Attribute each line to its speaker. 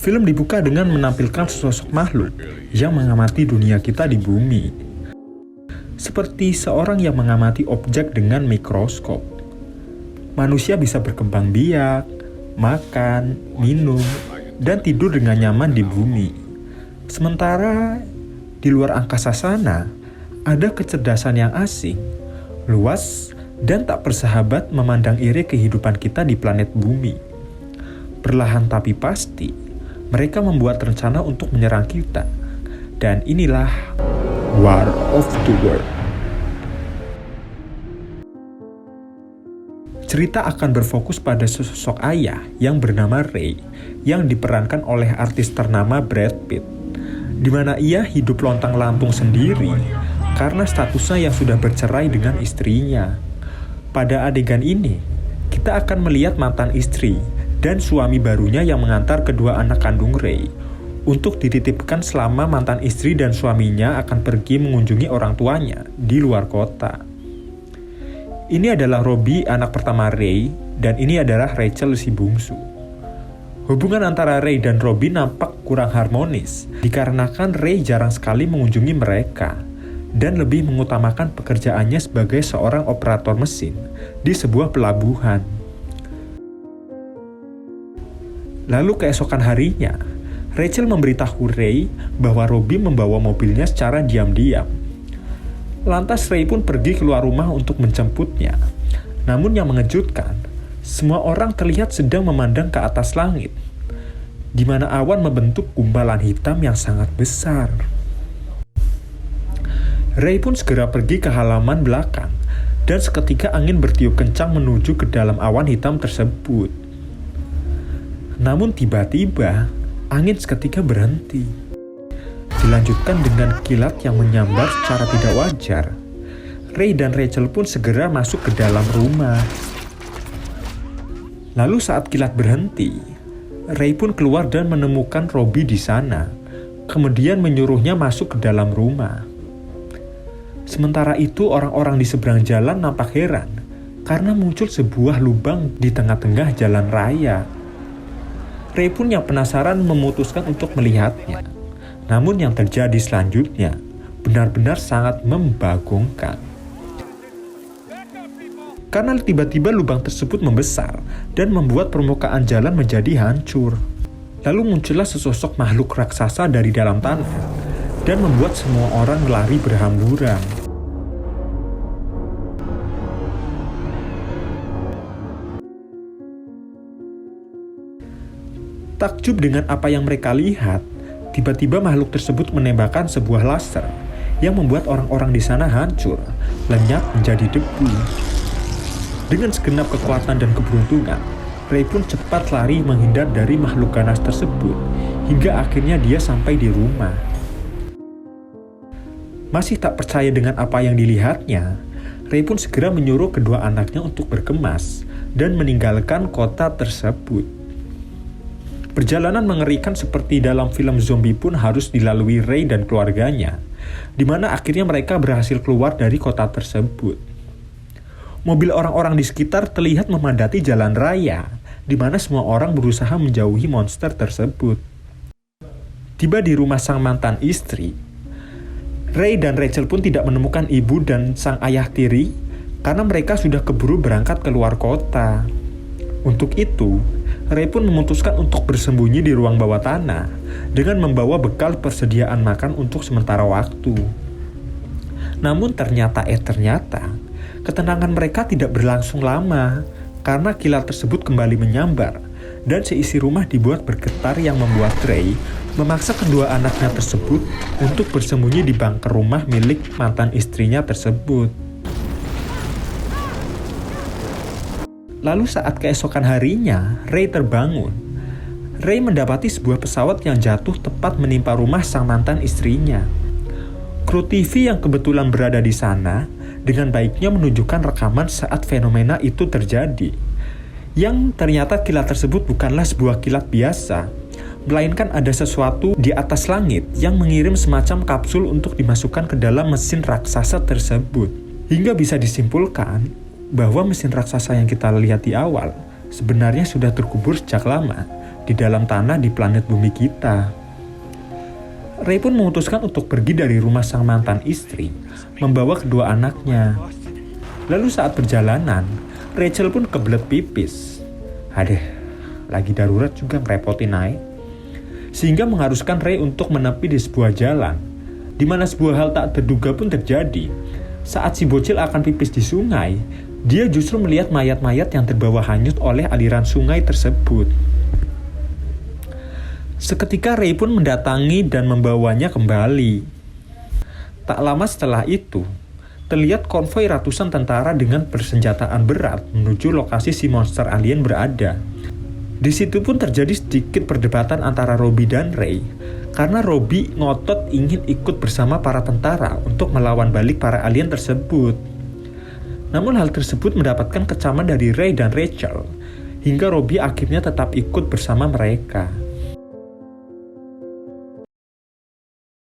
Speaker 1: Film dibuka dengan menampilkan sesosok makhluk yang mengamati dunia kita di bumi. Seperti seorang yang mengamati objek dengan mikroskop. Manusia bisa berkembang biak, makan, minum, dan tidur dengan nyaman di bumi. Sementara di luar angkasa sana, ada kecerdasan yang asing, luas, dan tak bersahabat memandang iri kehidupan kita di planet bumi. Perlahan tapi pasti, mereka membuat rencana untuk menyerang kita. Dan inilah War of the World. Cerita akan berfokus pada sosok ayah yang bernama Ray, yang diperankan oleh artis ternama Brad Pitt, di mana ia hidup lontang-lantung sendiri karena statusnya yang sudah bercerai dengan istrinya. Pada adegan ini, kita akan melihat mantan istri dan suami barunya yang mengantar kedua anak kandung Ray untuk dititipkan selama mantan istri dan suaminya akan pergi mengunjungi orang tuanya di luar kota. Ini adalah Robbie, anak pertama Ray, dan ini adalah Rachel, si bungsu. Hubungan antara Ray dan Robbie nampak kurang harmonis, dikarenakan Ray jarang sekali mengunjungi mereka, dan lebih mengutamakan pekerjaannya sebagai seorang operator mesin di sebuah pelabuhan. Lalu keesokan harinya, Rachel memberitahu Ray bahwa Robbie membawa mobilnya secara diam-diam. Lantas Ray pun pergi keluar rumah untuk menjemputnya. Namun yang mengejutkan, semua orang terlihat sedang memandang ke atas langit, di mana awan membentuk gumpalan hitam yang sangat besar. Ray pun segera pergi ke halaman belakang, dan seketika angin bertiup kencang menuju ke dalam awan hitam tersebut. Namun tiba-tiba, angin seketika berhenti. Dilanjutkan dengan kilat yang menyambar secara tidak wajar. Ray dan Rachel pun segera masuk ke dalam rumah. Lalu saat kilat berhenti, Ray pun keluar dan menemukan Robbie di sana. Kemudian menyuruhnya masuk ke dalam rumah. Sementara itu orang-orang di seberang jalan nampak heran karena muncul sebuah lubang di tengah-tengah jalan raya. Ray pun yang penasaran memutuskan untuk melihatnya. Namun yang terjadi selanjutnya benar-benar sangat membagongkan. Karena tiba-tiba lubang tersebut membesar dan membuat permukaan jalan menjadi hancur. Lalu muncullah sesosok makhluk raksasa dari dalam tanah dan membuat semua orang lari berhamburan. Takjub dengan apa yang mereka lihat, tiba-tiba makhluk tersebut menembakkan sebuah laser yang membuat orang-orang di sana hancur, lenyap menjadi debu. Dengan segenap kekuatan dan keberuntungan, Ray pun cepat lari menghindar dari makhluk ganas tersebut, hingga akhirnya dia sampai di rumah. Masih tak percaya dengan apa yang dilihatnya, Ray pun segera menyuruh kedua anaknya untuk berkemas dan meninggalkan kota tersebut. Perjalanan mengerikan seperti dalam film zombie pun harus dilalui Ray dan keluarganya, di mana akhirnya mereka berhasil keluar dari kota tersebut. Mobil orang-orang di sekitar terlihat memadati jalan raya, di mana semua orang berusaha menjauhi monster tersebut. Tiba di rumah sang mantan istri, Ray dan Rachel pun tidak menemukan ibu dan sang ayah tiri karena mereka sudah keburu berangkat ke luar kota. Untuk itu, Ray pun memutuskan untuk bersembunyi di ruang bawah tanah dengan membawa bekal persediaan makan untuk sementara waktu. Namun ternyata, ketenangan mereka tidak berlangsung lama karena kilat tersebut kembali menyambar dan seisi rumah dibuat bergetar yang membuat Ray memaksa kedua anaknya tersebut untuk bersembunyi di bunker rumah milik mantan istrinya tersebut. Lalu saat keesokan harinya, Ray terbangun. Ray mendapati sebuah pesawat yang jatuh tepat menimpa rumah sang mantan istrinya. Kru TV yang kebetulan berada di sana dengan baiknya menunjukkan rekaman saat fenomena itu terjadi. Yang ternyata kilat tersebut bukanlah sebuah kilat biasa, melainkan ada sesuatu di atas langit yang mengirim semacam kapsul untuk dimasukkan ke dalam mesin raksasa tersebut. Hingga bisa disimpulkan bahwa mesin raksasa yang kita lihat di awal sebenarnya sudah terkubur sejak lama di di dalam tanah di planet bumi kita. Ray pun memutuskan untuk pergi dari rumah sang mantan istri, membawa kedua anaknya. Lalu saat perjalanan, Rachel pun kebelet pipis. Aduh, lagi darurat juga ngerepotin naik. Sehingga mengharuskan Ray untuk menepi di sebuah jalan, di mana sebuah hal tak terduga pun terjadi. Saat si bocil akan pipis di sungai, dia justru melihat mayat-mayat yang terbawa hanyut oleh aliran sungai tersebut. Seketika Ray pun mendatangi dan membawanya kembali. Tak lama setelah itu, terlihat konvoi ratusan tentara dengan persenjataan berat menuju lokasi si monster alien berada. Di situ pun terjadi sedikit perdebatan antara Robbie dan Ray, karena Robbie ngotot ingin ikut bersama para tentara untuk melawan balik para alien tersebut. Namun hal tersebut mendapatkan kecaman dari Ray dan Rachel, hingga Robbie akhirnya tetap ikut bersama mereka.